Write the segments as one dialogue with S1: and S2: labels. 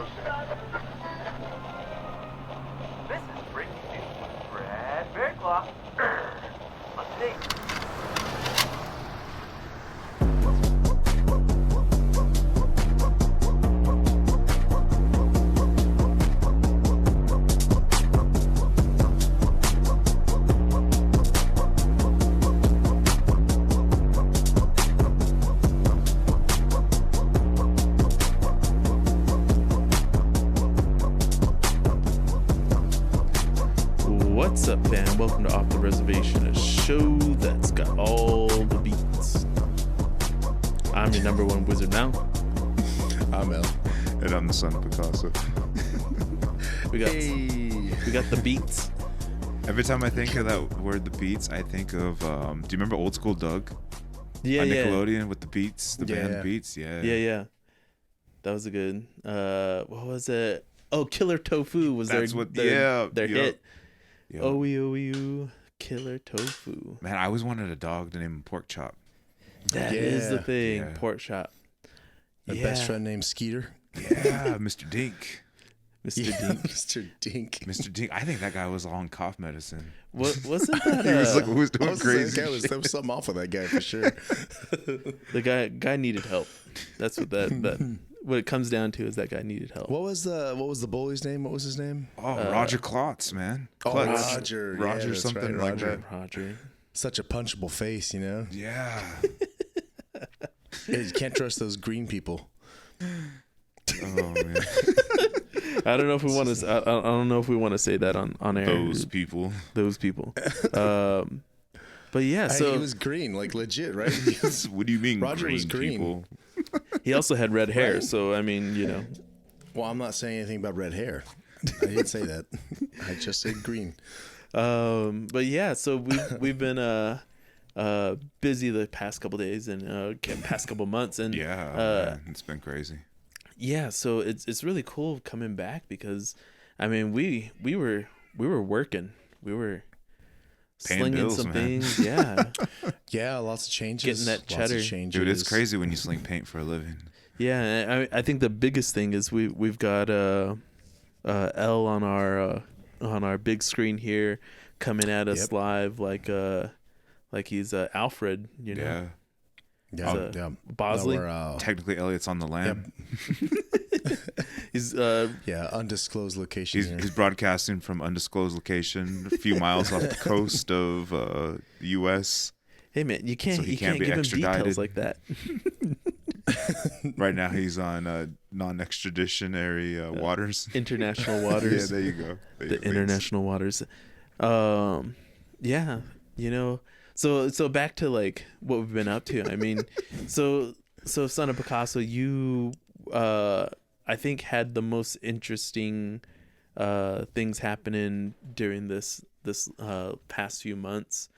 S1: This is breaking news with Brad Bearclaw. On today.
S2: What's up, fam? Welcome to Off the Reservation, a show that's got all the beats. I'm your number one wizard now.
S3: I'm El.
S4: And I'm the son of Picasso.
S2: We got the beats.
S4: Every time I think of that word, the beats, I think of, do you remember Old School Doug?
S2: Yeah,
S4: On
S2: yeah.
S4: Nickelodeon with the beats, the
S3: Yeah.
S4: band Beats? Yeah.
S2: Yeah. That was a good, what was it? Oh, Killer Tofu was
S4: That's
S2: their
S4: yup.
S2: hit.
S4: Yup.
S2: OEOU, Killer Tofu.
S4: Man, I always wanted a dog to name him Pork Chop.
S2: That is the
S3: Yeah.
S2: thing,
S4: Yeah.
S2: pork chop.
S3: My best friend named Skeeter.
S4: Yeah, Mr. Dink.
S2: Mr.
S3: Yeah,
S2: Dink.
S3: Mr. Dink.
S4: Mr. Dink. I think that guy was on cough medicine.
S2: What wasn't that?
S4: He was doing
S3: There
S4: crazy.
S3: was something off with that guy for sure.
S2: The guy needed help. That's what that what it comes down to is that guy needed help.
S3: What was the bully's name? What was his name?
S4: Oh, Roger Klotz, man.
S3: Oh,
S4: Klotz.
S3: Roger.
S4: Roger
S3: Yeah, that's
S4: something
S3: right,
S4: like
S3: Roger.
S4: that.
S2: Roger.
S3: Such a punchable face, you know?
S4: Yeah.
S3: Yeah, you can't trust those green people.
S4: Oh, man.
S2: I don't know if we want to. I don't know if we want to say that on air.
S4: Those people.
S2: Those people. But yeah, so
S3: he was green, like legit, right?
S4: What do you mean,
S3: Roger was green.
S4: people?
S2: he also had red hair.
S3: Right.
S2: So I mean, you know,
S3: Well, I'm not saying anything about red hair. I didn't say that. I just said green.
S2: but yeah, so we've been busy the past couple days and past couple months and
S4: Yeah, man, it's been crazy.
S2: yeah, so it's really cool coming back because I mean we were working, we were
S4: Paying
S2: slinging
S4: bills,
S2: some
S4: man.
S2: things, yeah,
S3: Yeah, lots of changes.
S2: Getting that
S3: Lots
S2: cheddar.
S3: of changes.
S4: Dude, it's crazy when you sling paint for a living.
S2: yeah. I think the biggest thing is we've got L on our big screen here coming at us
S3: Yep.
S2: live like he's Alfred, you know.
S4: Yeah.
S3: Yeah,
S2: So,
S3: yeah.
S2: Bosley.
S3: No, we're,
S4: Technically, Elliot's on the land.
S2: He's
S3: yeah, undisclosed location here.
S4: He's broadcasting from undisclosed location, a few miles off the coast of the U.S.
S2: hey man, you can't
S4: So he
S2: you
S4: can't
S2: can't
S4: be
S2: give him
S4: extradited.
S2: details like that.
S4: Right now, he's on non-extraditionary waters.
S2: International
S4: Yeah,
S2: waters.
S4: there you go.
S2: The international waters. Yeah, you know. So back to like what we've been up to. I mean, so Son of Picasso, you I think had the most interesting things happening during this past few months.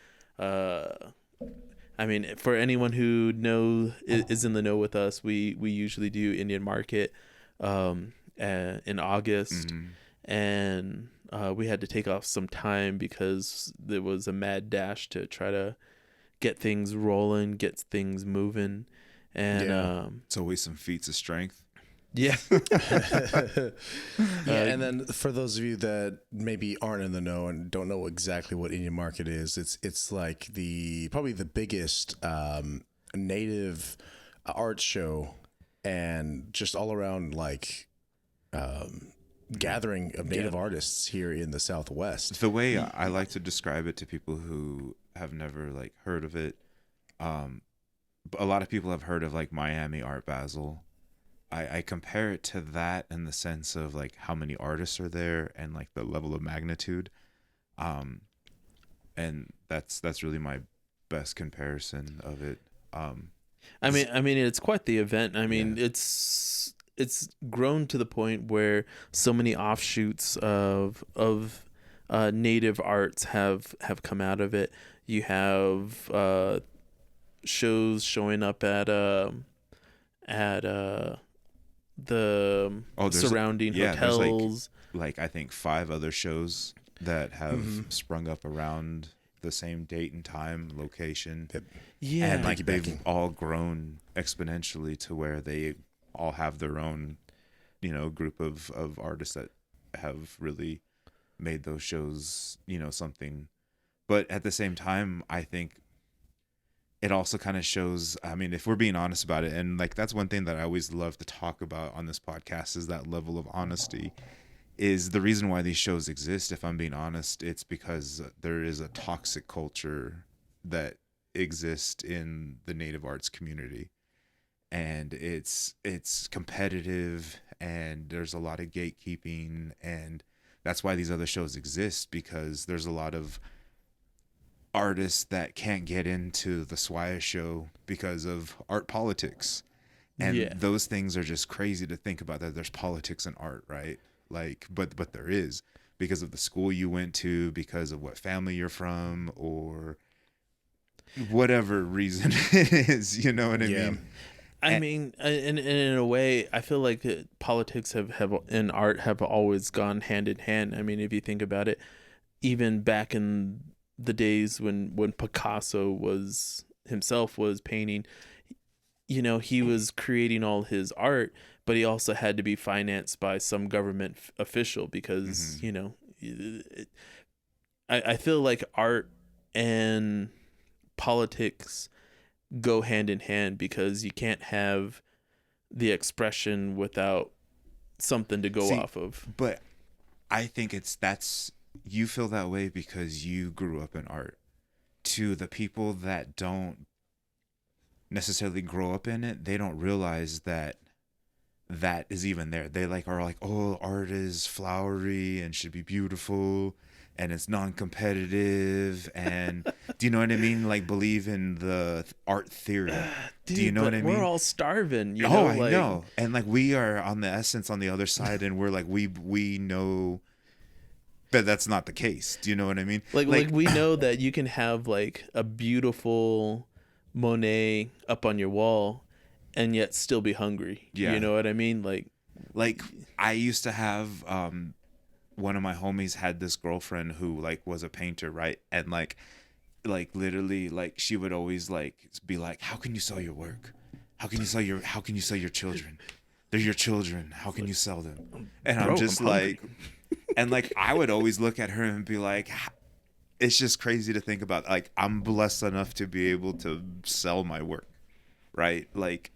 S2: I mean, for anyone who is in the know with us, we usually do Indian Market in August, and we had to take off some time because there was a mad dash to try to get things rolling, get things moving, and
S3: Yeah.
S4: It's always some feats of strength.
S2: yeah.
S3: Yeah, and then for those of you that maybe aren't in the know and don't know exactly what Indian Market is, it's like probably the biggest native art show and just all around like gathering of native artists here in the Southwest.
S4: The way I like to describe it to people who have never like heard of it, a lot of people have heard of like Miami Art Basel. I compare it to that in the sense of like how many artists are there and like the level of magnitude, and that's really my best comparison of it.
S2: I mean, it's quite the event. I mean, it's grown to the point where so many offshoots of native arts have come out of it. You have shows showing up at the surrounding hotels.
S4: There's like I think 5 other shows that have sprung up around the same date and time, location.
S2: Yeah,
S4: And like they've
S3: Piggybacking.
S4: all grown exponentially to where they all have their own group of artists that have really made those shows, something. But at the same time, I think it also kind of shows, I mean, if we're being honest about it, and like that's one thing that I always love to talk about on this podcast is that level of honesty. Is the reason why these shows exist, if I'm being honest, it's because there is a toxic culture that exists in the Native arts community. And it's competitive, and there's a lot of gatekeeping, and that's why these other shows exist, because there's a lot of artists that can't get into the Swaya show because of art politics. And those things are just crazy to think about, that there's politics in art, right? Like, but there is, because of the school you went to, because of what family you're from, or whatever reason it is, you know what I mean?
S2: I mean, in a way, I feel like politics have and art have always gone hand in hand. I mean, if you think about it, even back in the days when Picasso was painting, he was creating all his art, but he also had to be financed by some government official because, I feel like art and politics go hand in hand, because you can't have the expression without something to go off of.
S4: But I think you feel that way because you grew up in art. To the people that don't necessarily grow up in it, they don't realize that is even there. They are like, oh, art is flowery and should be beautiful, and it's non-competitive, and do you know what I mean? Like, believe in the art theory.
S2: Dude,
S4: do you know what I mean?
S2: We're all starving.
S4: I know. And like, we are on the essence on the other side, and we're like, we know that that's not the case. Do you know what I mean?
S2: Like we know that you can have like a beautiful Monet up on your wall and yet still be hungry.
S4: Yeah.
S2: You know what I mean? Like
S4: I used to have one of my homies had this girlfriend who like was a painter, right? And like literally, like, she would always like be like, how can you sell your work? How can you sell your children? They're your children. How can you sell them? And I'm just like, and like, I would always look at her and be like, it's just crazy to think about. Like, I'm blessed enough to be able to sell my work, right? Like,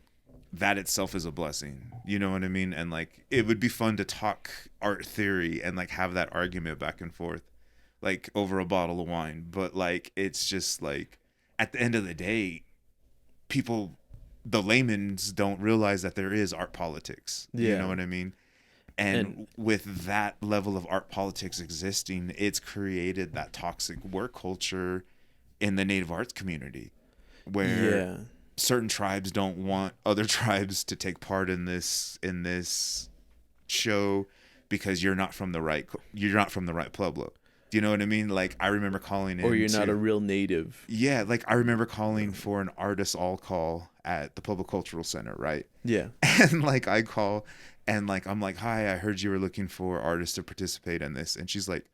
S4: that itself is a blessing. You know what I mean? And like, it would be fun to talk art theory and like have that argument back and forth, like over a bottle of wine. But like, it's just like, at the end of the day, the layman's don't realize that there is art politics.
S2: Yeah.
S4: You know what I mean? And with that level of art politics existing, it's created that toxic work culture in the Native arts community, where certain tribes don't want other tribes to take part in this show because you're not from the right pueblo. Do you know what I mean? Like, I remember calling in,
S2: or you're not a real native.
S4: Yeah, like I remember calling for an artist all call at the Pueblo Cultural Center, right?
S2: Yeah.
S4: And like, I call and like, I'm like, hi, I heard you were looking for artists to participate in this. And she's like,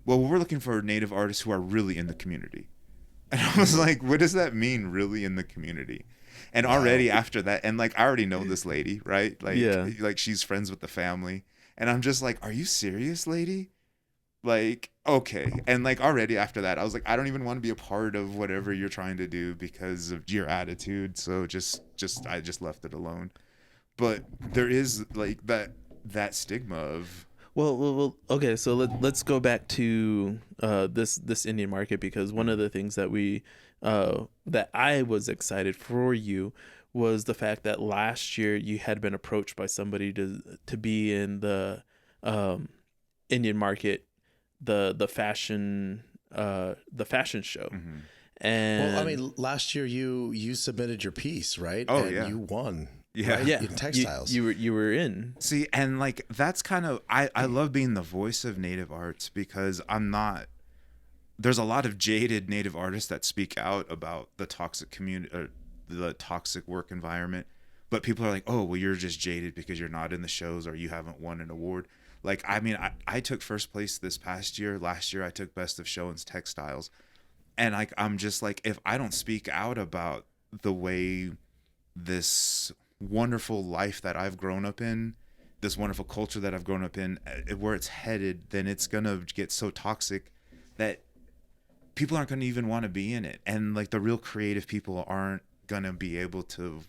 S4: well, we're looking for native artists who are really in the community. And I was like, what does that mean, really in the community? And already after that, and like, I already know this lady, right? Like, like she's friends with the family. And I'm just like, are you serious, lady? Like, okay. And like, already after that, I was like, I don't even want to be a part of whatever you're trying to do because of your attitude. So I just left it alone. But there is like that stigma of,
S2: well, okay. So let's go back to this Indian market, because one of the things that that I was excited for you was the fact that last year you had been approached by somebody to be in the Indian market, the fashion show.
S4: mm-hmm.
S2: And
S3: well, I mean, last year you submitted your piece, right?
S4: Oh,
S3: and
S4: yeah.
S3: you won.
S4: Yeah.
S3: Right?
S2: Yeah,
S3: In textiles.
S2: You were in.
S4: See, and like, that's kind of, I love being the voice of Native arts, because there's a lot of jaded Native artists that speak out about the toxic community, or the toxic work environment. But people are like, oh, well, you're just jaded because you're not in the shows or you haven't won an award. Like, I mean, I took first place this past year. Last year, I took best of show in textiles. And like, I'm just like, if I don't speak out about the way this wonderful life that I've grown up in this wonderful culture that I've grown up in, where it's headed, then it's gonna get so toxic that people aren't gonna even want to be in it, and like the real creative people aren't gonna be able to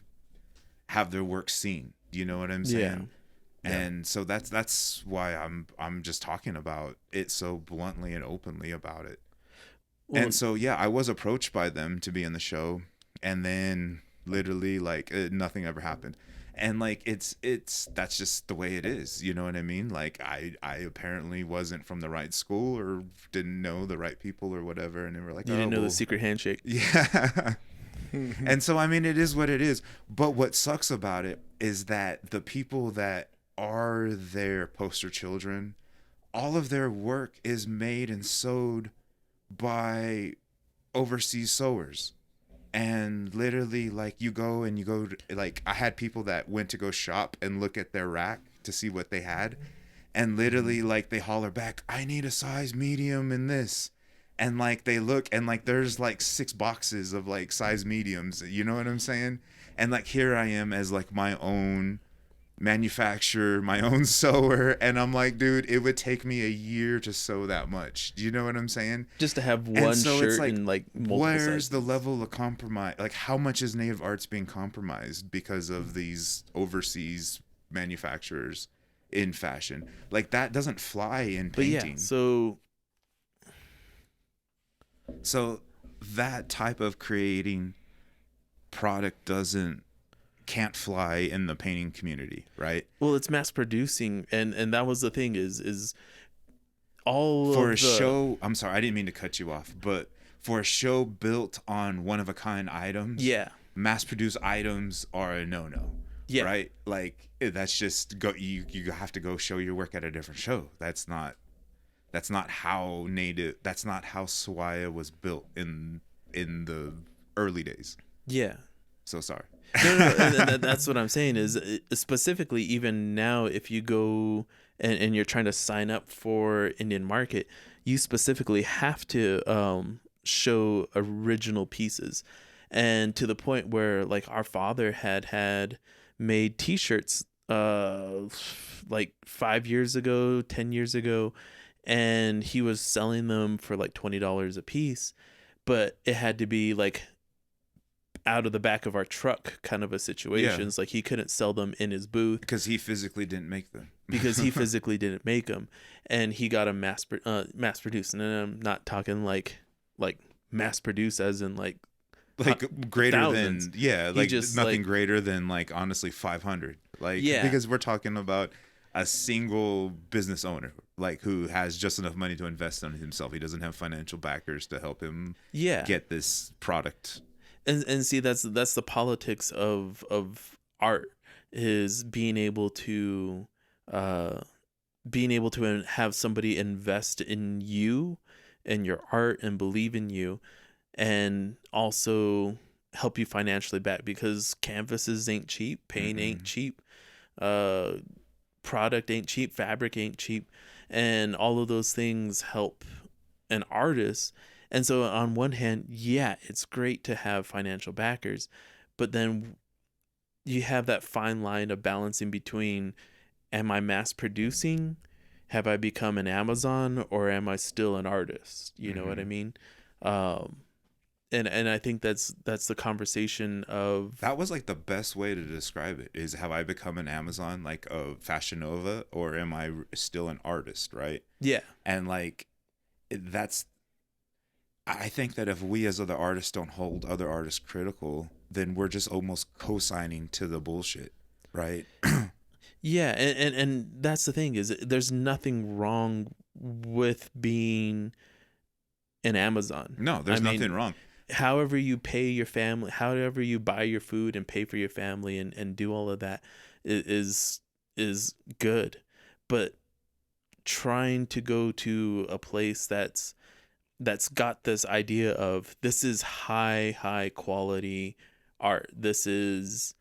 S4: have their work seen. You know what I'm saying?
S2: Yeah.
S4: And so that's why I'm just talking about it so bluntly and openly about it.
S2: Well,
S4: and so yeah, I was approached by them to be in the show, and then literally like nothing ever happened. And like it's that's just the way it is, you know what I mean? Like I apparently wasn't from the right school or didn't know the right people or whatever, and they were like,
S2: you didn't know
S4: well,
S2: the secret handshake.
S4: yeah. And so I mean, it is what it is. But what sucks about it is that the people that are their poster children, all of their work is made and sewed by overseas sewers. And literally, like, you go like, I had people that went to go shop and look at their rack to see what they had, and literally like they holler back, I need a size medium in this. And like they look, and like there's like 6 boxes of like size mediums, you know what I'm saying? And like here I am as like my own manufacturer, my own sewer, and I'm like, dude, it would take me a year to sew that much. Do you know what I'm saying?
S2: Just to have
S4: And
S2: one
S4: so
S2: shirt
S4: it's like,
S2: and like multiple
S4: where's
S2: sizes.
S4: the level of compromise? Like, how much is native arts being compromised because of these overseas manufacturers in fashion? Like, that doesn't fly in
S2: But yeah,
S4: painting. So that type of creating product can't fly in the painting community, right?
S2: well, it's mass producing, and that was the thing is all
S4: For
S2: of
S4: a show, I'm sorry, I didn't mean to cut you off, but for a show built on one of a kind items,
S2: yeah
S4: mass produced items are a no-no.
S2: Yeah.
S4: Right? Like, that's just you have to go show your work at a different show. That's not how Swaya was built in the early days.
S2: yeah.
S4: So sorry.
S2: No, and that's what I'm saying is specifically even now, if you go and you're trying to sign up for Indian market, you specifically have to show original pieces, and to the point where like our father had made T-shirts like 5 years ago, 10 years ago, and he was selling them for like $20 a piece, but it had to be like out of the back of our truck kind of a situation.
S4: Yeah.
S2: It's like he couldn't sell them in his booth
S4: Because he physically didn't make them.
S2: because he physically didn't make them, and he got them mass produced. And I'm not talking like mass produced as in like
S4: greater
S2: thousands.
S4: than, yeah,
S2: He
S4: like
S2: just,
S4: nothing
S2: like-
S4: greater than like honestly 500. Like,
S2: Yeah.
S4: because we're talking about a single business owner, like, who has just enough money to invest in himself. He doesn't have financial backers to help him
S2: Yeah.
S4: get this product.
S2: And see, that's the politics of art, is being able to have somebody invest in you and your art and believe in you, and also help you financially back, because canvases ain't cheap, paint ain't cheap, product ain't cheap, fabric ain't cheap, and all of those things help an artist. And so on one hand, yeah, it's great to have financial backers, but then you have that fine line of balancing between, am I mass producing? Have I become an Amazon, or am I still an artist? You know what I mean? And I think that's the conversation of,
S4: That was like the best way to describe it, is, have I become an Amazon, like a Fashion Nova, or am I still an artist, right?
S2: yeah.
S4: And like, I think that if we as other artists don't hold other artists critical, then we're just almost co-signing to the bullshit, right?
S2: Yeah, and that's the thing, is there's nothing wrong with being an Amazon.
S4: No, there's
S2: I mean,
S4: nothing wrong.
S2: However you pay your family, however you buy your food and pay for your family and do all of that is good. But trying to go to a place that's got this idea of, this is high quality art. This is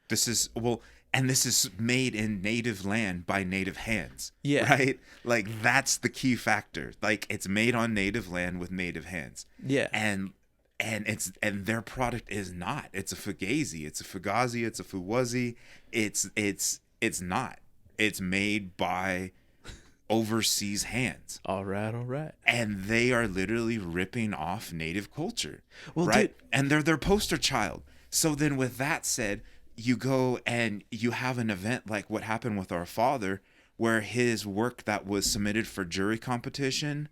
S4: made in native land by native hands.
S2: Yeah.
S4: Right? Like, that's the key factor. Like, it's made on native land with native hands.
S2: Yeah.
S4: And their product is not. It's a fugazi. It's a fugazi. It's a fuwazi. It's not. It's made by overseas hands.
S2: All right.
S4: And they are literally ripping off native culture.
S2: Well,
S4: right?
S2: dude,
S4: And they're their poster child. So then with that said, you go and you have an event like what happened with our father, where his work that was submitted for jury competition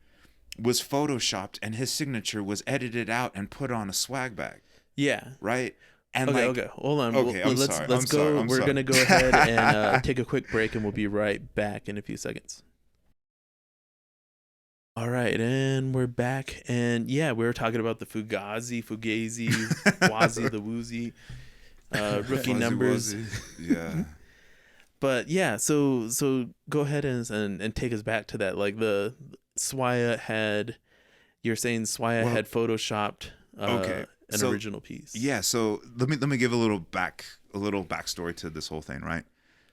S4: was photoshopped and his signature was edited out and put on a swag bag.
S2: yeah.
S4: Right? And
S2: Okay. Hold on.
S4: Okay,
S2: Let's go. We're gonna go ahead and take a quick break, and we'll be right back in a few seconds. All right, and we're back, and yeah, we were talking about the Fugazi, Wazi, the Woozy, rookie
S4: Fuzzy
S2: numbers.
S4: Wuzzy. Yeah.
S2: But yeah, so go ahead and take us back to that. Like the Swaya had, you're saying Swaya had photoshopped an original piece.
S4: Yeah, so let me give a little backstory to this whole thing, right?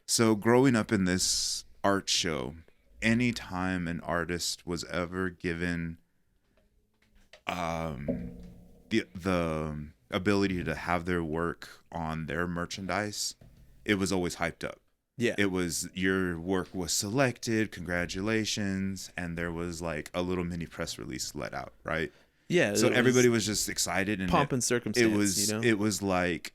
S4: So growing up in this art show, anytime an artist was ever given the ability to have their work on their merchandise, it was always hyped up.
S2: Yeah.
S4: It was, your work was selected, congratulations, and there was like a little mini press release let out, right?
S2: Yeah.
S4: So everybody was just excited, and
S2: pomp and circumstance.
S4: It was like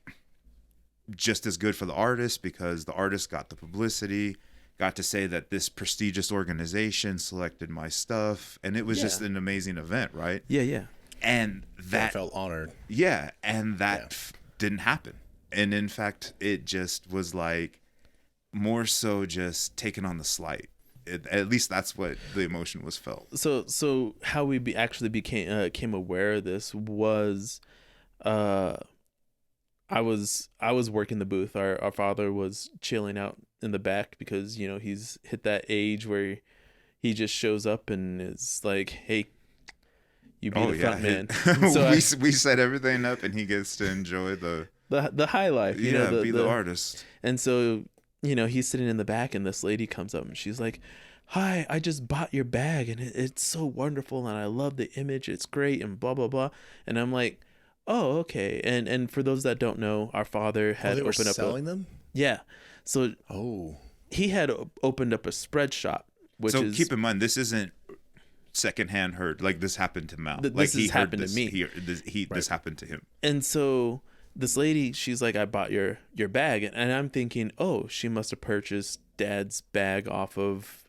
S4: just as good for the artist, because the artist got the publicity, got to say that this prestigious organization selected my stuff, and it was just an amazing event, right?
S2: Yeah.
S4: And that
S3: I felt honored.
S4: Yeah, and that didn't happen. And in fact, it just was like more so just taken on the slight. At least that's what the emotion was felt.
S2: So how we became aware of this was, I was working the booth. Our father was chilling out in the back because he's hit that age where he just shows up and is like, hey, you be the front man. So
S4: we set everything up and he gets to enjoy the
S2: high life.
S4: Be the artist.
S2: And so he's sitting in the back, and this lady comes up and she's like, hi, I just bought your bag and it's so wonderful and I love the image, it's great, and blah blah blah. And I'm like, oh, okay. And for those that don't know, our father had opened up
S3: selling them.
S2: Yeah. So he had opened up a spread shop, so
S4: keep in mind, this isn't secondhand heard. Like, this happened to Mal.
S2: This happened to me.
S4: This happened to him.
S2: And so this lady, she's like, I bought your bag, and I'm thinking, oh, she must have purchased Dad's bag off of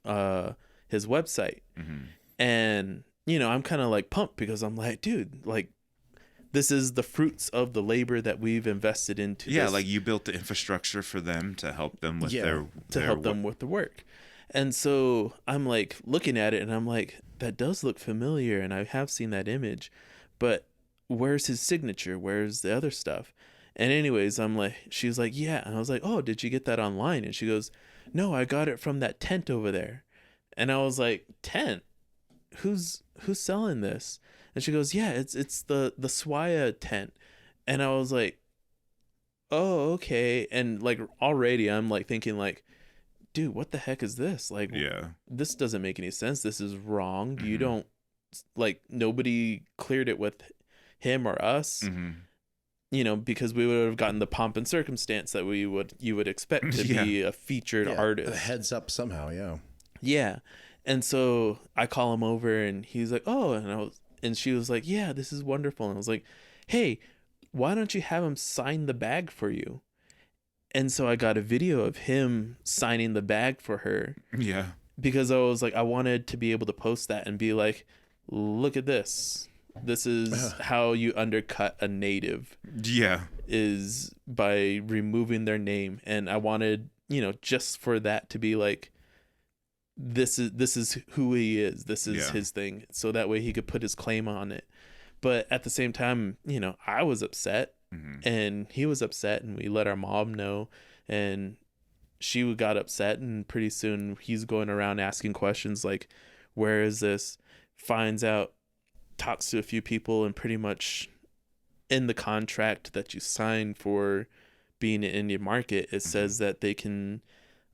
S2: his website.
S4: Mm-hmm.
S2: And I'm kind of like pumped because I'm like, dude, like, this is the fruits of the labor that we've invested into.
S4: Yeah, like you built the infrastructure for them to help them with
S2: them with the work. And so I'm like looking at it and I'm like, that does look familiar, and I have seen that image, but where's his signature? Where's the other stuff? And anyways, I'm like, she's like, yeah. And I was like, oh, did you get that online? And she goes, no, I got it from that tent over there. And I was like, tent? Who's selling this? And she goes, yeah, it's the Swaya tent. And I was like, oh, okay. And like already I'm like thinking like, dude, what the heck is this? Like, this doesn't make any sense. This is wrong.
S4: Mm-hmm.
S2: You don't, like, nobody cleared it with him or us, because we would have gotten the pomp and circumstance that you would expect to be a featured artist.
S3: A heads up somehow,
S2: Yeah. And so I call him over and he's like, oh, and she was like, yeah, this is wonderful. And I was like, hey, why don't you have him sign the bag for you? And so I got a video of him signing the bag for her.
S4: Yeah.
S2: Because I was like, I wanted to be able to post that and be like, look at this. This is how you undercut a native.
S4: Yeah.
S2: Is by removing their name. And I wanted, just for that to be like, this is who he is. This is his thing. So that way he could put his claim on it. But at the same time, I was upset. Mm-hmm. And he was upset, and we let our mom know, and she got upset, and pretty soon he's going around asking questions like, where is this? Finds out, talks to a few people, and pretty much in the contract that you sign for being an Indian market, it says that they can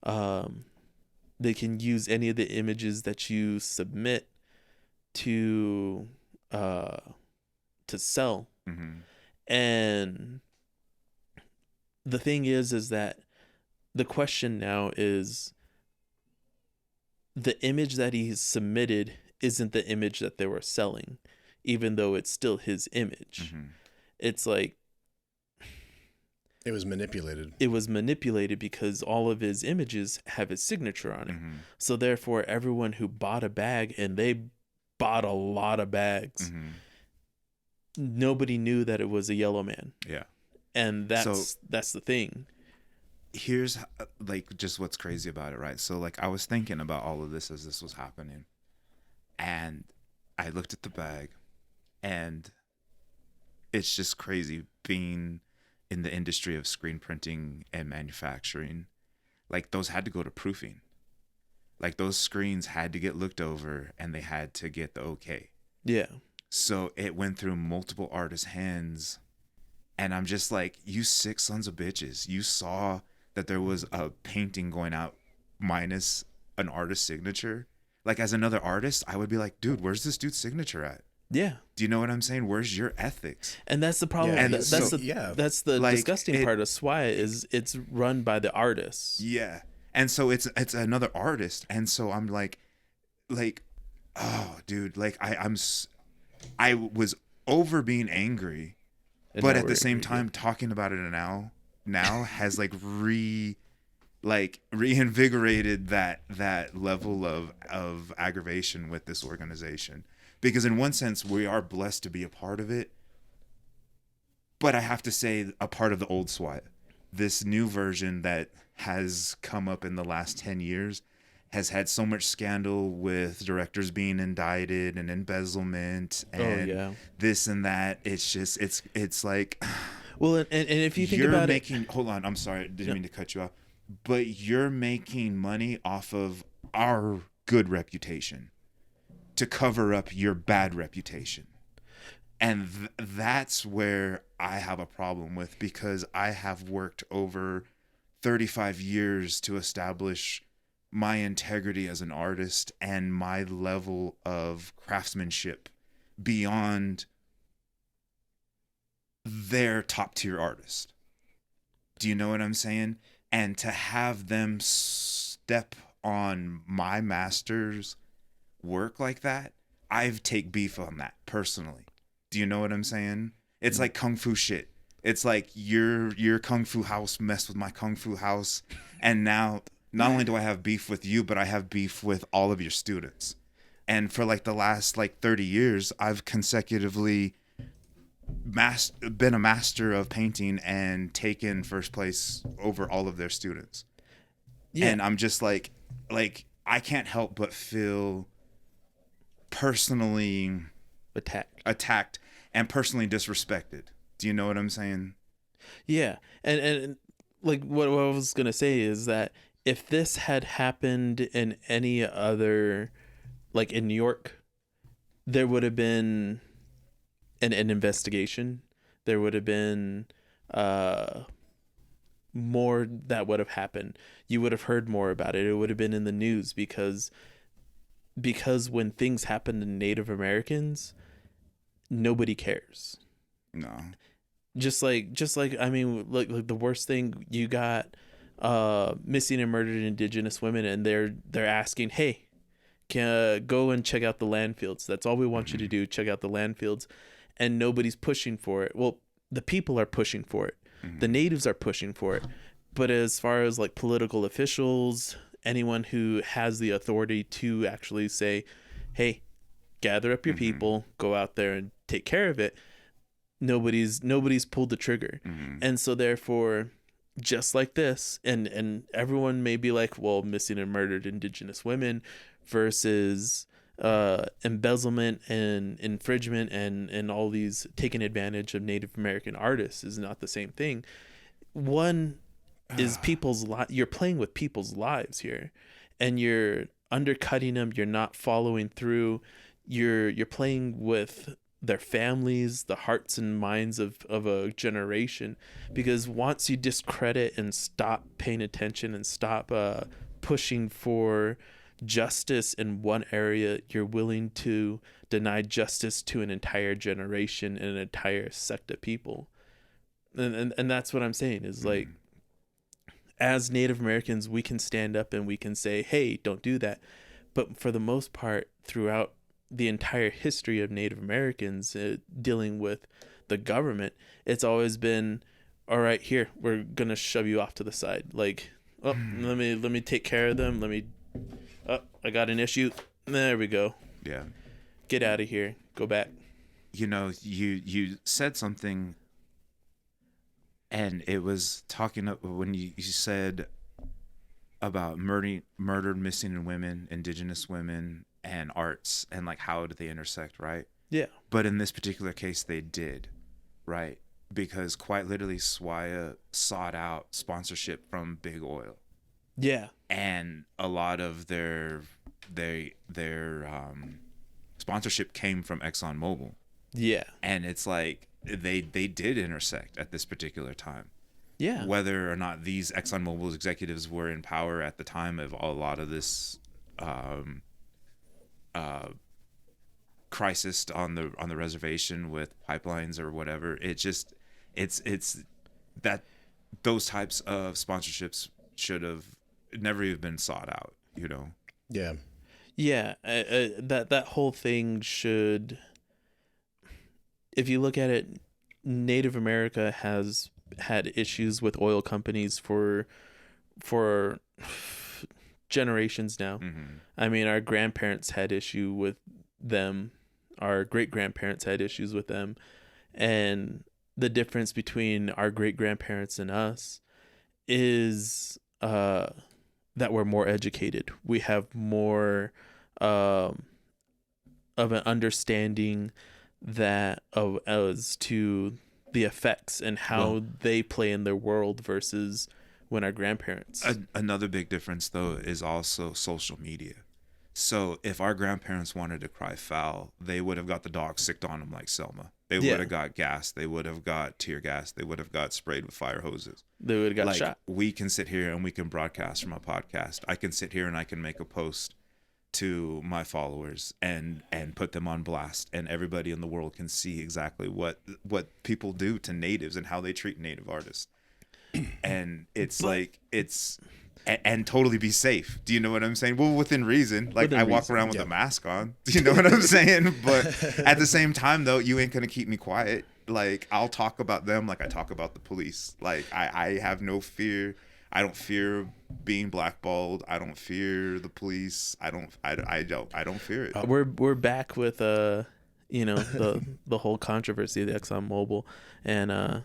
S2: use any of the images that you submit to sell. Mm-hmm. And the thing is that the question now is, the image that he submitted isn't the image that they were selling, even though it's still his image.
S4: Mm-hmm.
S2: It's like
S3: It was manipulated.
S2: it was manipulated because all of his images have his signature on it.
S4: Mm-hmm.
S2: So therefore, everyone who bought a bag, and they bought a lot of bags,
S4: Mm-hmm.
S2: nobody knew that it was a yellow man.
S4: Yeah.
S2: And that's the thing.
S4: Here's like just what's crazy about it, right? So like I was thinking about all of this as this was happening, and I looked at the bag, and it's just crazy being in the industry of screen printing and manufacturing. Like those had to go to proofing. Like those screens had to get looked over, and they had to get the okay.
S2: Yeah.
S4: So it went through multiple artists' hands, and I'm just like, you sick sons of bitches. You saw that there was a painting going out minus an artist's signature. Like as another artist, I would be like, dude, where's this dude's signature at?
S2: Yeah.
S4: Do you know what I'm saying? Where's your ethics?
S2: And that's the problem.
S3: Yeah,
S2: And
S3: and
S2: that's the
S4: like,
S2: disgusting part of Swaya is it's run by the artists.
S4: Yeah. And so it's another artist. And so I'm like, oh, dude, like I was over being angry,
S2: And
S4: but
S2: now
S4: at
S2: we're
S4: the same
S2: angry,
S4: time talking about it now has like reinvigorated that level of aggravation with this organization, because in one sense we are blessed to be a part of it, but I have to say a part of the old SWAT. This new version that has come up in the last 10 years has had so much scandal with directors being indicted and embezzlement and this and that. It's just it's like,
S2: well, and if you think
S4: you're
S2: about
S4: making hold on, I'm sorry, didn't mean to cut you off, but you're making money off of our good reputation to cover up your bad reputation. And that's where I have a problem with, because I have worked over 35 years to establish my integrity as an artist and my level of craftsmanship beyond their top tier artist. Do you know what I'm saying? And to have them step on my master's work like that, I've take beef on that personally. Do you know what I'm saying? It's like kung fu shit. It's like your kung fu house messed with my kung fu house, and now not only do I have beef with you, but I have beef with all of your students. And for like the last 30 years, I've consecutively been a master of painting and taken first place over all of their students. Yeah. And I'm just like I can't help but feel personally attacked and personally disrespected. Do you know what I'm saying?
S2: Yeah. And like what I was going to say is that if this had happened in any other, like in New York, there would have been an investigation. There would have been more that would have happened. You would have heard more about it. It would have been in the news because when things happen to Native Americans, nobody cares.
S4: No.
S2: Just like I mean, like the worst thing, you got missing and murdered Indigenous women, and they're asking, hey, can go and check out the landfills. That's all we want you to do. Check out the landfills. And nobody's pushing for it. Well, the people are pushing for it. The natives are pushing for it. But as far as like political officials, anyone who has the authority to actually say, hey, gather up your people, go out there and take care of it, nobody's pulled the trigger. And so therefore, just like this, and everyone may be like, well, missing and murdered Indigenous women versus embezzlement and infringement and all these taking advantage of Native American artists is not the same thing. One is people's you're playing with people's lives here, and you're undercutting them. You're not following through. You're playing with their families, the hearts and minds of a generation, because once you discredit and stop paying attention and stop pushing for justice in one area, you're willing to deny justice to an entire generation and an entire sect of people. And that's what I'm saying is like, as Native Americans, we can stand up and we can say, hey, don't do that. but for the most part, throughout the entire history of Native Americans dealing with the government, it's always been, all right, here, we're gonna shove you off to the side. Like, oh, let me take care of them. I got an issue. There we go.
S4: Yeah.
S2: Get out of here. Go back.
S4: You know, you said something, and it was talking when you said about murdered missing women, indigenous women, and arts, and like how did they intersect, right?
S2: Yeah.
S4: But in this particular case, they did, right? Because quite literally, Swaya sought out sponsorship from big oil.
S2: Yeah.
S4: And a lot of their sponsorship came from ExxonMobil.
S2: Yeah.
S4: And it's like they did intersect at this particular time.
S2: Yeah.
S4: Whether or not these ExxonMobil executives were in power at the time of a lot of this crisis on the reservation with pipelines or whatever, it's that those types of sponsorships should have never even been sought out, you know.
S3: Yeah.
S2: Yeah, that whole thing should, if you look at it, Native America has had issues with oil companies for generations now.
S4: Mm-hmm.
S2: I mean, our grandparents had issue with them. Our great-grandparents had issues with them. And the difference between our great-grandparents and us is that we're more educated. We have more of an understanding as to the effects and how they play in their world versus when our grandparents.
S4: Another big difference, though, is also social media. So if our grandparents wanted to cry foul, they would have got the dog sicked on them like Selma. They would have got gas. They would have got tear gas. They would have got sprayed with fire hoses.
S2: They would have got shot.
S4: We can sit here and we can broadcast from a podcast. I can sit here and I can make a post to my followers and put them on blast, and everybody in the world can see exactly what people do to natives and how they treat native artists. And it's and totally be safe. Do you know what I'm saying? Well, within reason. Like, I walk around with a mask on. Do you know what I'm saying? But at the same time, though, you ain't gonna keep me quiet. Like, I'll talk about them like I talk about the police. Like, I have no fear. I don't fear being blackballed. I don't fear the police. I don't fear it.
S2: We're back with the whole controversy of the ExxonMobil and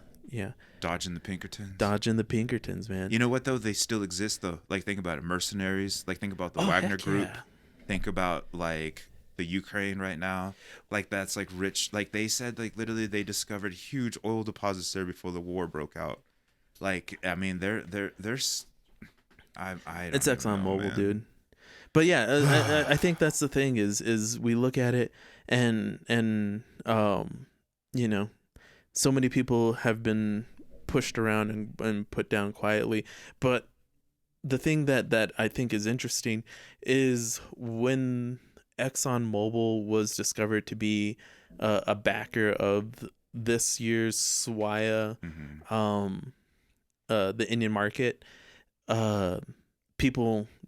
S4: Dodging the Pinkertons.
S2: Dodging the Pinkertons, man.
S4: You know what, though? They still exist, though. Like, think about it. Mercenaries. Like, think about the Wagner Group.
S2: Yeah.
S4: Think about, like, the Ukraine right now. Like, that's, like, rich. Like, they said, like, literally they discovered huge oil deposits there before the war broke out. Like, I mean, there's... I don't
S2: it's ExxonMobil,
S4: know,
S2: dude. But yeah, I think that's the thing is we look at it and so many people have been pushed around and put down quietly. But the thing that I think is interesting is when ExxonMobil was discovered to be a backer of this year's SWIA, the Indian market,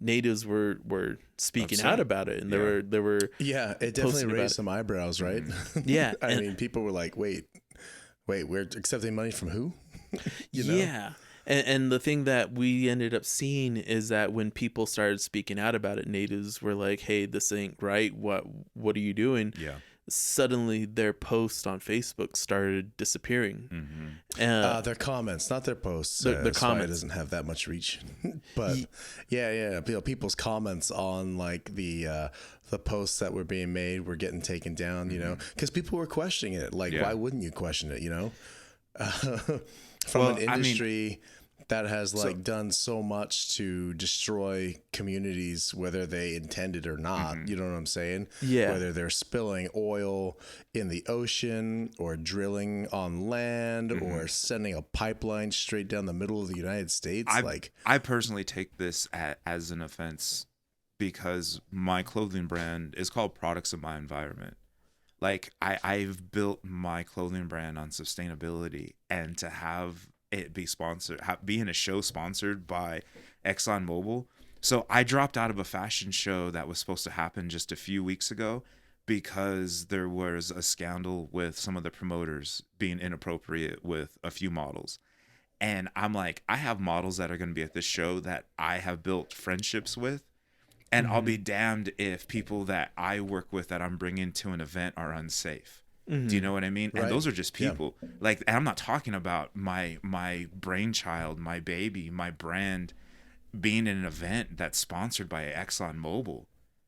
S2: natives were speaking
S4: Upset.
S2: out about it, and there were
S3: it definitely raised some eyebrows, right?
S2: Yeah,
S3: I mean, people were like, wait, we're accepting money from who? You know?
S2: Yeah. And the thing that we ended up seeing is that when people started speaking out about it, natives were like, hey, this ain't right. What are you doing?
S4: Yeah.
S2: Suddenly their posts on Facebook started disappearing.
S3: Their comments, not their posts.
S2: Their comments.
S3: It doesn't have that much reach. But people's comments on like the posts that were being made were getting taken down, you know, because people were questioning it. Like, why wouldn't you question it, you know? From an industry that has done so much to destroy communities, whether they intended or not, you know what I'm saying?
S2: Yeah.
S3: Whether they're spilling oil in the ocean or drilling on land or sending a pipeline straight down the middle of the United States.
S4: I personally take this as an offense because my clothing brand is called Products of My Environment. Like, I've built my clothing brand on sustainability, and to have it be sponsored, be in a show sponsored by ExxonMobil, So I dropped out of a fashion show that was supposed to happen just a few weeks ago because there was a scandal with some of the promoters being inappropriate with a few models. And I'm like, I have models that are going to be at this show that I have built friendships with. And I'll be damned if people that I work with that I'm bringing to an event are unsafe. Do you know what I mean?
S3: Right.
S4: And those are just people. Like, and I'm not talking about my brainchild, my baby, my brand being in an event that's sponsored by ExxonMobil,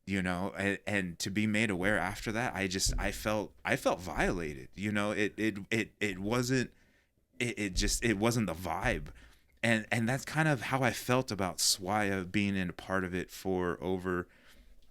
S4: you know, and to be made aware after that, I felt violated. You know, it wasn't the vibe. And that's kind of how I felt about Swaya being in a part of it for over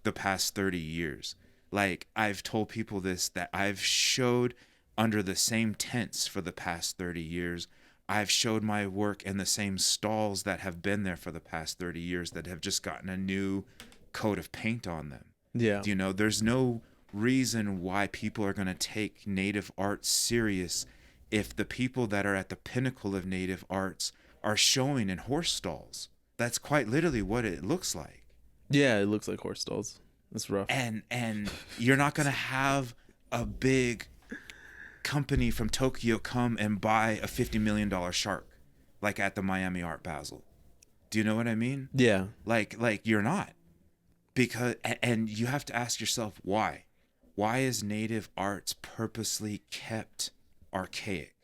S4: the past 30 years. Like, I've told people this, that I've showed under the same tents for the past 30 years. I've showed my work in the same stalls that have been there for the past 30 years that have just gotten a new coat of paint on them.
S2: Yeah.
S4: You know, there's no reason why people are going to take native art serious if the people that are at the pinnacle of native arts are showing in horse stalls. That's quite literally what it looks like.
S2: Yeah, it looks like horse stalls. It's rough.
S4: And you're not going to have a big company from Tokyo come and buy a $50 million shark like at the Miami Art Basel. Do you know what I mean?
S2: Yeah.
S4: Like you're not. Because, and you have to ask yourself why. Why is native arts purposely kept archaic?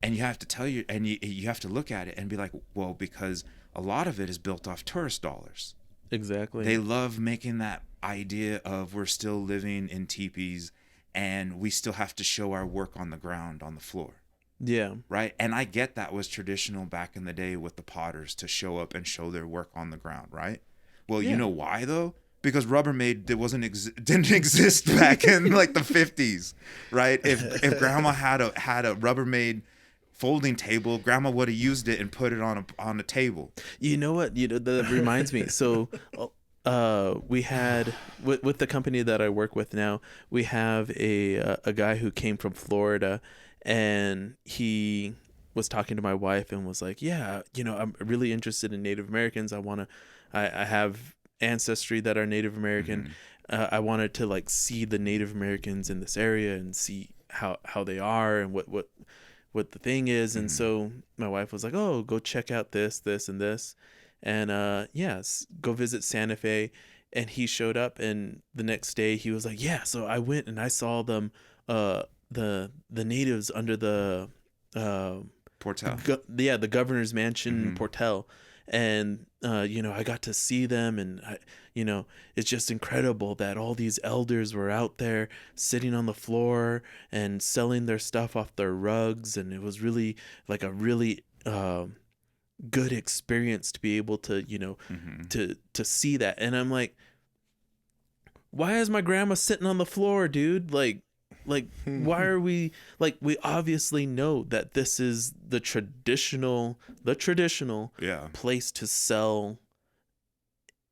S4: And you have to tell you, and you have to look at it and be like, well, because a lot of it is built off tourist dollars.
S2: Exactly.
S4: They love making that idea of we're still living in teepees and we still have to show our work on the ground, on the floor.
S2: Yeah.
S4: Right. And I get that was traditional back in the day with the potters to show up and show their work on the ground. Right. Well,
S2: Yeah.
S4: you know why, though? Because Rubbermaid didn't exist back in like the 50s. Right. If grandma had a Rubbermaid folding table, grandma would have used it and put it on a table.
S2: You know what? That reminds me. So, we had with the company that I work with now, we have a guy who came from Florida, and he was talking to my wife and was like, "Yeah, I'm really interested in Native Americans. I have ancestry that are Native American. I wanted to like see the Native Americans in this area and see how they are and what the thing is." And so my wife was like, "Oh, go check out this, and this." And yes, go visit Santa Fe. And he showed up, and the next day he was like, "Yeah, so I went and I saw them, the natives under the
S4: Portel.
S2: the governor's mansion Portel, and I got to see them, and it's just incredible that all these elders were out there sitting on the floor and selling their stuff off their rugs, and it was really like a really good experience to be able to to see that." And I'm like, why is my grandma sitting on the floor, dude? Like why are we like, we obviously know that this is the traditional place to sell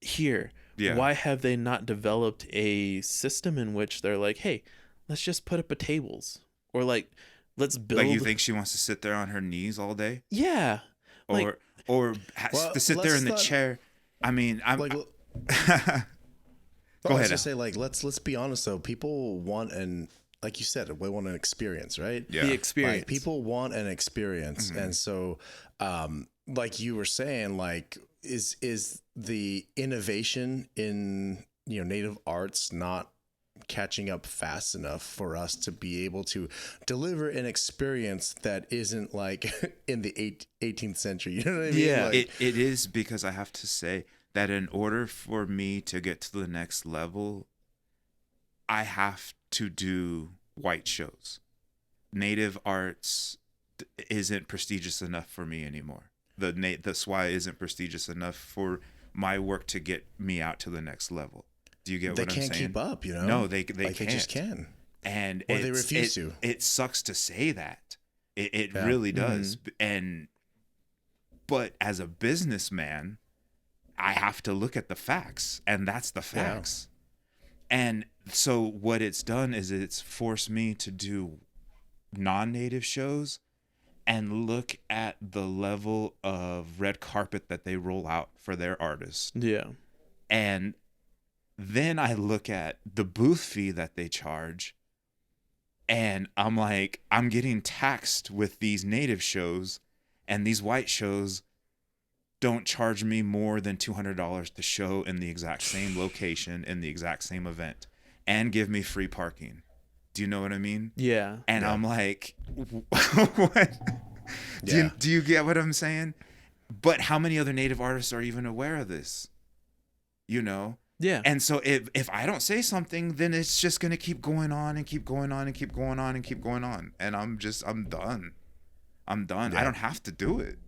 S2: here. Why have they not developed a system in which they're like, hey, let's just put up a tables, or like let's build,
S4: like, you think she wants to sit there on her knees all day?
S2: Yeah.
S4: Or to sit there in the chair. I mean, I'm
S3: like,
S4: go
S3: I was
S4: ahead.
S3: just say, like, let's be honest though. People want like you said, we want an experience, right?
S4: Yeah.
S2: The experience.
S3: Like, people want an experience, and so, like you were saying, like, is the innovation in native arts not catching up fast enough for us to be able to deliver an experience that isn't like in the 18th century? You know what I mean?
S2: Yeah.
S3: Like,
S4: It is, because I have to say that in order for me to get to the next level, I have to do white shows. Native arts isn't prestigious enough for me anymore. The SWI isn't prestigious enough for my work to get me out to the next level. Do you get what I'm saying?
S3: They can't keep up,
S4: No, they
S3: like,
S4: can't.
S3: They just can.
S4: And
S3: or they refuse to.
S4: It sucks to say that. It really does. But as a businessman, I have to look at the facts, and that's the facts. And so what it's done is it's forced me to do non-native shows, and look at the level of red carpet that they roll out for their artists.
S2: Yeah.
S4: And then I look at the booth fee that they charge, and I'm like, I'm getting taxed with these native shows, and these white shows don't charge me more than $200 to show in the exact same location in the exact same event and give me free parking. Do you know what I mean?
S2: Yeah.
S4: And I'm like, what? Do you get what I'm saying? But how many other native artists are even aware of this? You know?
S2: Yeah.
S4: And so if I don't say something, then it's just going to keep going on and keep going on and keep going on and keep going on. And I'm done. I'm done.
S3: Yeah.
S4: I don't have to do it.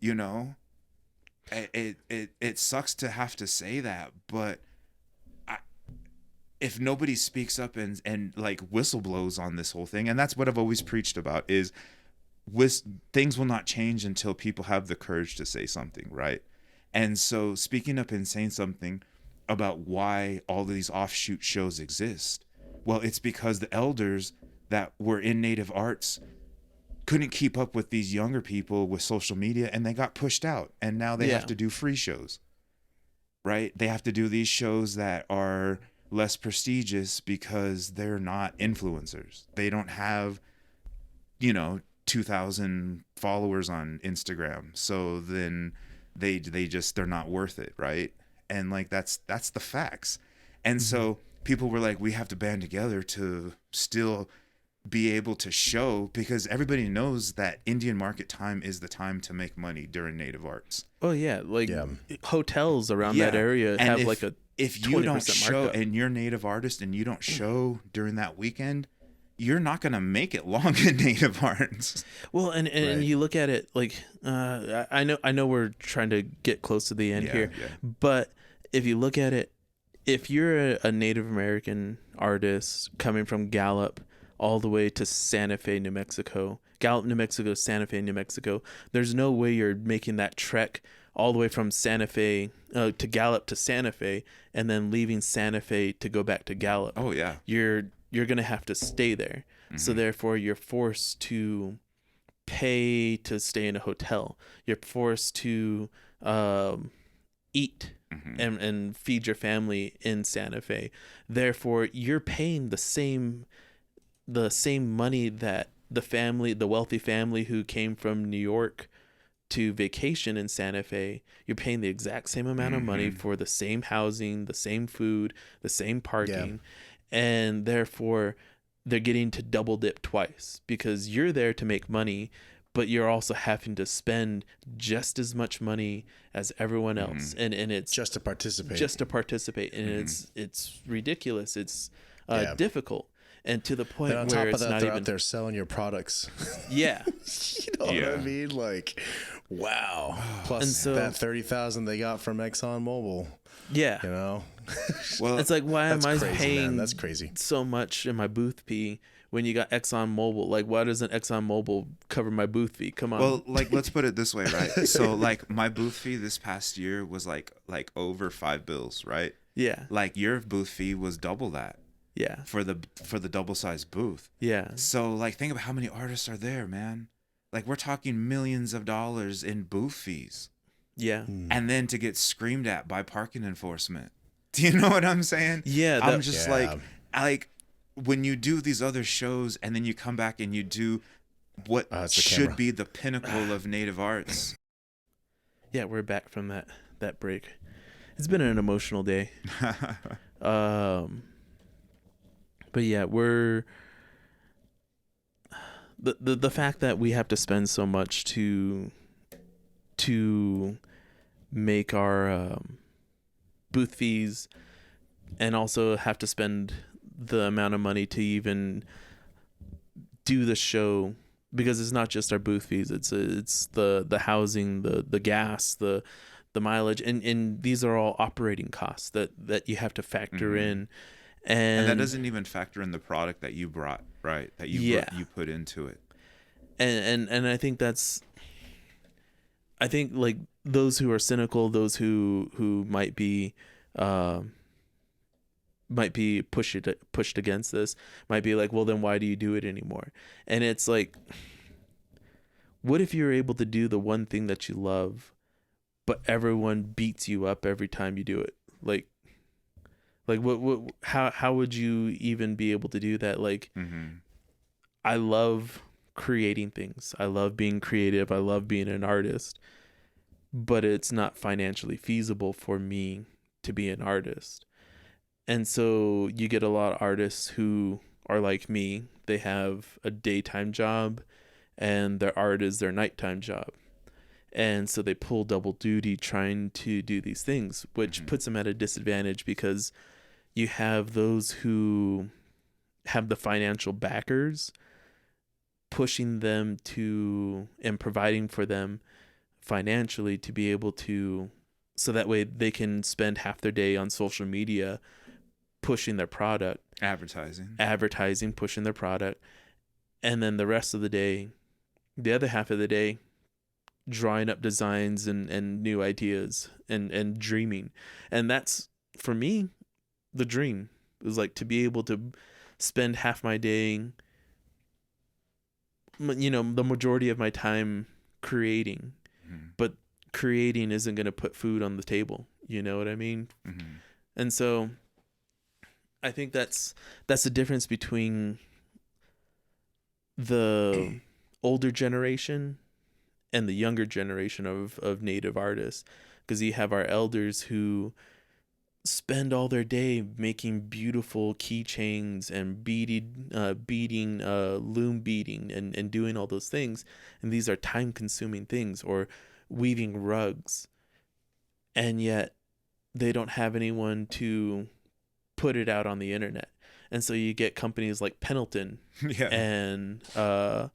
S4: You know? It sucks to have to say that, but if nobody speaks up and like whistleblows on this whole thing, and that's what I've always preached about, is things will not change until people have the courage to say something, right? And so speaking up and saying something about why all of these offshoot shows exist, well, it's because the elders that were in native arts couldn't keep up with these younger people with social media, and they got pushed out, and now they have to do free shows, right? They have to do these shows that are less prestigious because they're not influencers. They don't have, 2,000 followers on Instagram. So then they're not worth it, right? And like that's the facts. And so people were like, we have to band together to still be able to show, because everybody knows that Indian market time is the time to make money during native arts.
S2: Oh yeah, hotels around that area
S4: And
S2: have
S4: if you don't
S2: 20%
S4: show
S2: markup.
S4: and you're a native artist and you don't show during that weekend, you're not going to make it long in native arts.
S2: Well, and
S3: Right.
S2: you look at it like I know we're trying to get close to the end here, but if you look at it, if you're a Native American artist coming from Gallup all the way to Santa Fe, New Mexico, Gallup, New Mexico, Santa Fe, New Mexico, there's no way you're making that trek all the way from Santa Fe to Gallup to Santa Fe and then leaving Santa Fe to go back to Gallup.
S4: Oh yeah.
S2: You're going to have to stay there. So therefore you're forced to pay to stay in a hotel. You're forced to eat and feed your family in Santa Fe. Therefore you're paying the same money that the wealthy family who came from New York to vacation in Santa Fe, you're paying the exact same amount of money for the same housing, the same food, the same parking. And therefore they're getting to double dip twice, because you're there to make money, but you're also having to spend just as much money as everyone else. And it's
S3: Just to participate.
S2: And it's ridiculous. It's difficult. And to the point
S3: And on
S2: where
S3: top of
S2: it's
S3: that,
S2: not
S3: they're
S2: even
S3: out there selling your products.
S2: Yeah.
S3: You know what I mean? Like, wow. Plus
S2: And so-
S3: that 30,000 they got from ExxonMobil.
S2: Yeah.
S3: You know,
S4: Well,
S2: It's like, why am
S3: That's
S2: I
S3: crazy,
S2: paying
S3: man. That's crazy.
S2: so much in my booth fee when you got ExxonMobil? Like, why doesn't ExxonMobil cover my booth fee? Come on.
S4: well, like let's put it this way, right? So like my booth fee this past year was like over $5, right?
S2: yeah.
S4: Like your booth fee was double that
S2: Yeah.
S4: for the double sized booth.
S2: Yeah.
S4: So like think about how many artists are there, man. Like we're talking millions of dollars in booth fees.
S2: Yeah.
S4: And then to get screamed at by parking enforcement. Do you know what I'm saying?
S2: Yeah,
S4: I'm
S2: that-
S4: just
S3: Yeah.
S4: like when you do these other shows and then you come back and you do what
S3: it's the
S4: should
S3: camera.
S4: be the pinnacle of native arts.
S2: Yeah, we're back from that break. It's been an emotional day. But yeah, we're the fact that we have to spend so much to make our booth fees, and also have to spend the amount of money to even do the show, because it's not just our booth fees, it's the housing, the gas, the mileage, and these are all operating costs that you have to factor in.
S4: And that doesn't even factor in the product that you brought, right? That you put into it.
S2: And I think like those who are cynical, those who might be pushed against this, might be like, well, then why do you do it anymore? And it's like, what if you're able to do the one thing that you love, but everyone beats you up every time you do it? Like what how would you even be able to do that? Like, I love creating things. I love being creative. I love being an artist, but it's not financially feasible for me to be an artist. And so you get a lot of artists who are like me. They have a daytime job and their art is their nighttime job. And so they pull double duty trying to do these things, which puts them at a disadvantage, because you have those who have the financial backers pushing them to and providing for them financially to be able to, so that way they can spend half their day on social media pushing their product, advertising, pushing their product, and then the rest of the day, the other half of the day, drawing up designs and new ideas and dreaming. And that's, for me, the dream is like to be able to spend half my day, you know, the majority of my time creating, but creating isn't going to put food on the table. You know what I mean? And so I think that's the difference between the older generation and the younger generation of native artists, because you have our elders who spend all their day making beautiful keychains and beading, loom beading and doing all those things. And these are time consuming things, or weaving rugs. And yet they don't have anyone to put it out on the internet. And so you get companies like Pendleton and I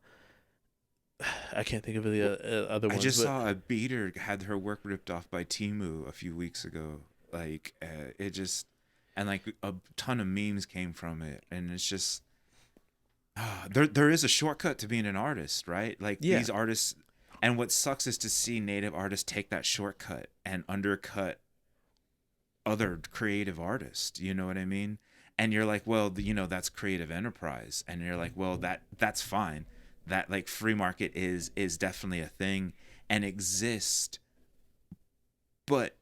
S2: can't think of the other ones.
S4: I just saw a beater had her work ripped off by Temu a few weeks ago. Like it just, and like a ton of memes came from it, and it's just there is a shortcut to being an artist, right? Like these artists, and what sucks is to see native artists take that shortcut and undercut other creative artists. You know what I mean? And you're like, well, you know, that's creative enterprise, and you're like, well, that's fine. That like free market is definitely a thing and exists, but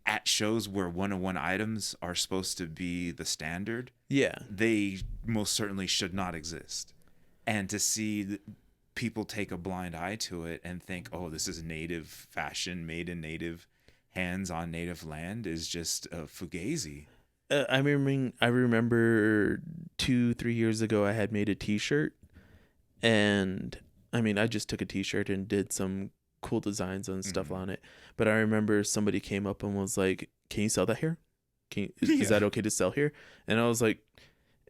S4: at shows where 101 items are supposed to be the standard, they most certainly should not exist. And to see people take a blind eye to it and think, oh, this is native fashion made in native hands on native land is just fugazi.
S2: I remember 2-3 years ago I had made a t-shirt, and I mean, I just took a t-shirt and did some cool designs and stuff on it. But I remember somebody came up and was like, can you sell that here? Is that okay to sell here? And I was like,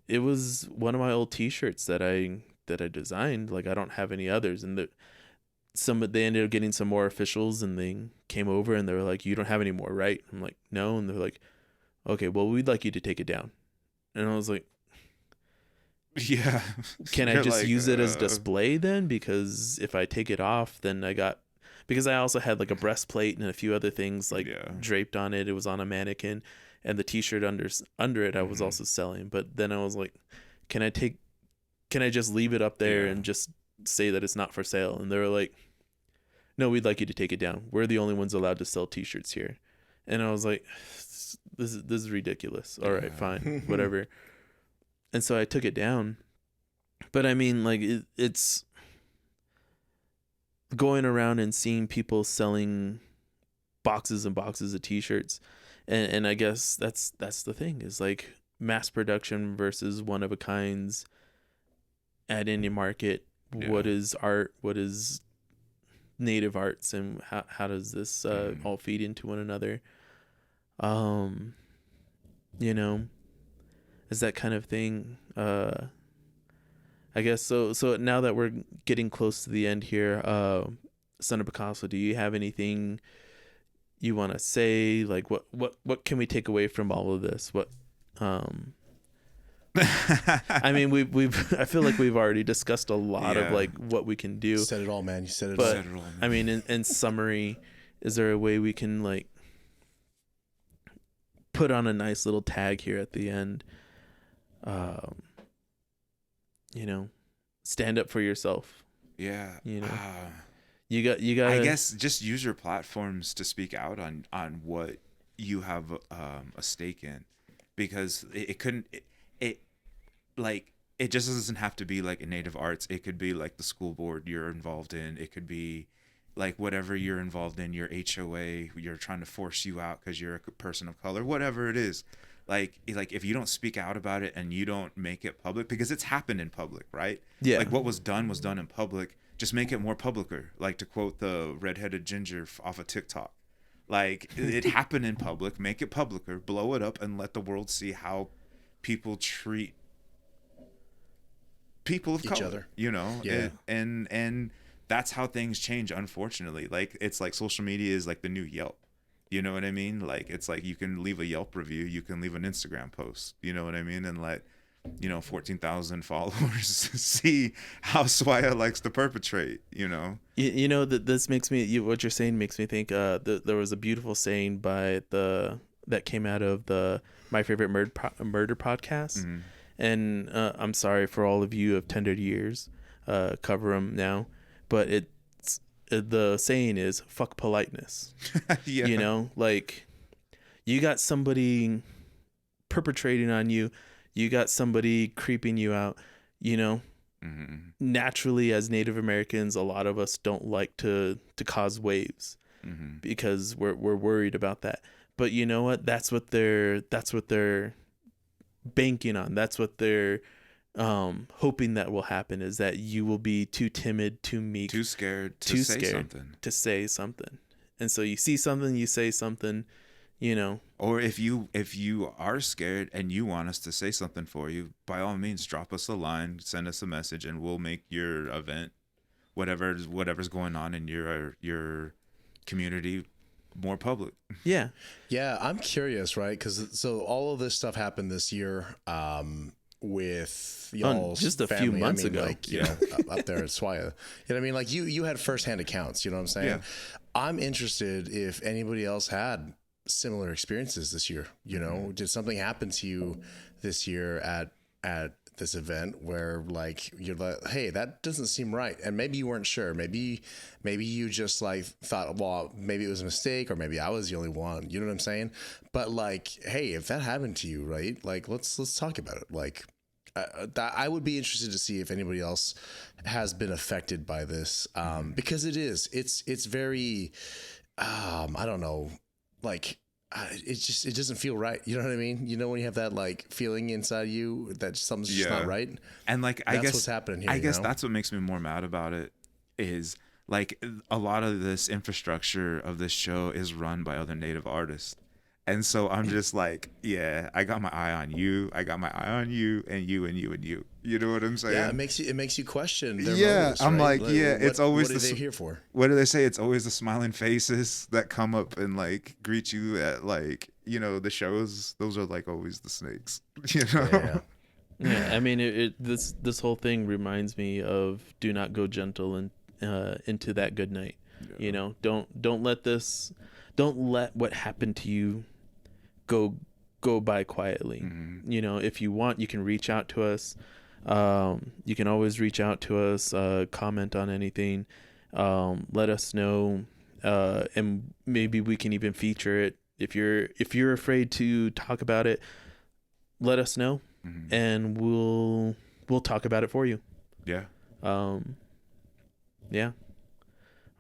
S2: it was one of my old t-shirts that I designed. Like, I don't have any others. And they ended up getting some more officials, and they came over and they were like, you don't have any more, right? I'm like, no. And they're like, okay, well, we'd like you to take it down. And I was like,
S4: yeah,
S2: can I just use it as display then? Because if I take it off, then because I also had like a breastplate and a few other things like draped on it. It was on a mannequin, and the t-shirt under it I was also selling. But then I was like, can I just leave it up there and just say that it's not for sale? And they were like, no, we'd like you to take it down. We're the only ones allowed to sell t-shirts here. And I was like, this is ridiculous. All right, fine, whatever. And so I took it down. But I mean, like, it's going around and seeing people selling boxes and boxes of t-shirts. And I guess that's the thing, is like mass production versus one of a kinds at any market. Yeah. What is art? What is native arts? And how does this all feed into one another? You know, is that kind of thing. I guess so now that we're getting close to the end here, Son of Picasso, do you have anything you want to say? Like, what can we take away from all of this? What I mean, I feel like we've already discussed a lot of like what we can do.
S3: You said it all, man. You said it
S2: all.
S3: Man.
S2: I mean, in summary, is there a way we can like put on a nice little tag here at the end? You know, stand up for yourself.
S4: Yeah.
S2: You know, you got.
S4: I guess just use your platforms to speak out on what you have a stake in, because it couldn't it like it just doesn't have to be like in native arts. It could be like the school board you're involved in. It could be like whatever you're involved in, your HOA, you're trying to force you out because you're a person of color, whatever it is. Like if you don't speak out about it and you don't make it public, because it's happened in public, right?
S2: Yeah.
S4: Like what was done in public. Just make it more publicer. Like to quote the redheaded ginger off of TikTok. Like it happened in public, make it publicer, blow it up, and let the world see how people treat people of
S3: Each
S4: color,
S3: other.
S4: you know?
S3: Yeah.
S4: And that's how things change, unfortunately. Like it's like social media is like the new Yelp. You know what I mean? Like it's like you can leave a Yelp review, you can leave an Instagram post, you know what I mean? And let 14,000 followers see how Swaya likes to perpetrate, you know?
S2: You know that this makes me, what you're saying makes me think there was a beautiful saying that came out of the My Favorite Murder podcast.
S4: Mm-hmm.
S2: And I'm sorry for all of you of tender years, cover them now, but the saying is fuck politeness.
S4: Yeah.
S2: You know, like you got somebody perpetrating on you, you got somebody creeping you out, you know.
S4: Mm-hmm.
S2: Naturally, as Native Americans, a lot of us don't like to cause waves
S4: Mm-hmm.
S2: because we're worried about that. But you know what? That's what they're banking on. That's what they're hoping that will happen, is that you will be too timid, too meek,
S4: Too scared to
S2: say something. And so you see something, you say something, you know.
S4: Or if you are scared and you want us to say something for you, by all means, drop us a line, send us a message, and we'll make your event, whatever's going on in your community, more public.
S2: Yeah.
S3: Yeah, I'm curious, right? Because so all of this stuff happened this year with y'all's
S2: just a
S3: family.
S2: few months ago.
S3: Like, you know, up there at Swaya. You know what I mean? Like you had firsthand accounts. You know what I'm saying?
S4: Yeah.
S3: I'm interested if anybody else had similar experiences this year. You know, did something happen to you this year at this event where like you're like, hey, that doesn't seem right, and maybe you weren't sure, maybe you just like thought, well, maybe it was a mistake, or maybe I was the only one, you know what I'm saying? But like, hey, if that happened to you, right, like let's talk about it. Like that, I would be interested to see if anybody else has been affected by this, because it's very I don't know, like it doesn't feel right. You know what I mean? You know, when you have that like feeling inside you that something's just not right.
S4: And like,
S3: that's
S4: I guess
S3: what's happening here.
S4: I guess that's what makes me more mad about it, is like a lot of this infrastructure of this show is run by other Native artists. And so I'm just like, yeah, I got my eye on you. I got my eye on you and you and you and you. You know what I'm saying?
S3: Yeah, it makes you question their
S4: yeah,
S3: motives,
S4: I'm
S3: right?
S4: like, yeah, it's always
S3: what are they here for?
S4: What do they say? It's always the smiling faces that come up and like greet you at like, you know, the shows. Those are like always the snakes. You know?
S2: Yeah. I mean, this whole thing reminds me of do not go gentle and into that good night. Yeah. You know, don't let what happened to you go by quietly. Mm-hmm. You know, if you want, you can reach out to us. You can always reach out to us, comment on anything, let us know, and maybe we can even feature it. If you're afraid to talk about it, let us know, mm-hmm. and we'll talk about it for you.
S4: Yeah.
S2: Yeah.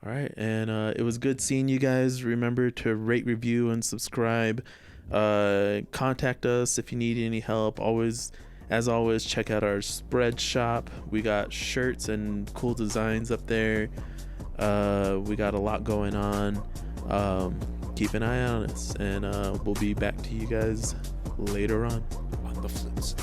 S2: All right. And it was good seeing you guys. Remember to rate, review, and subscribe. Contact us if you need any help. As always, check out our spread shop. We got shirts and cool designs up there. We got a lot going on. Keep an eye on us, and we'll be back to you guys later on
S4: the flip side.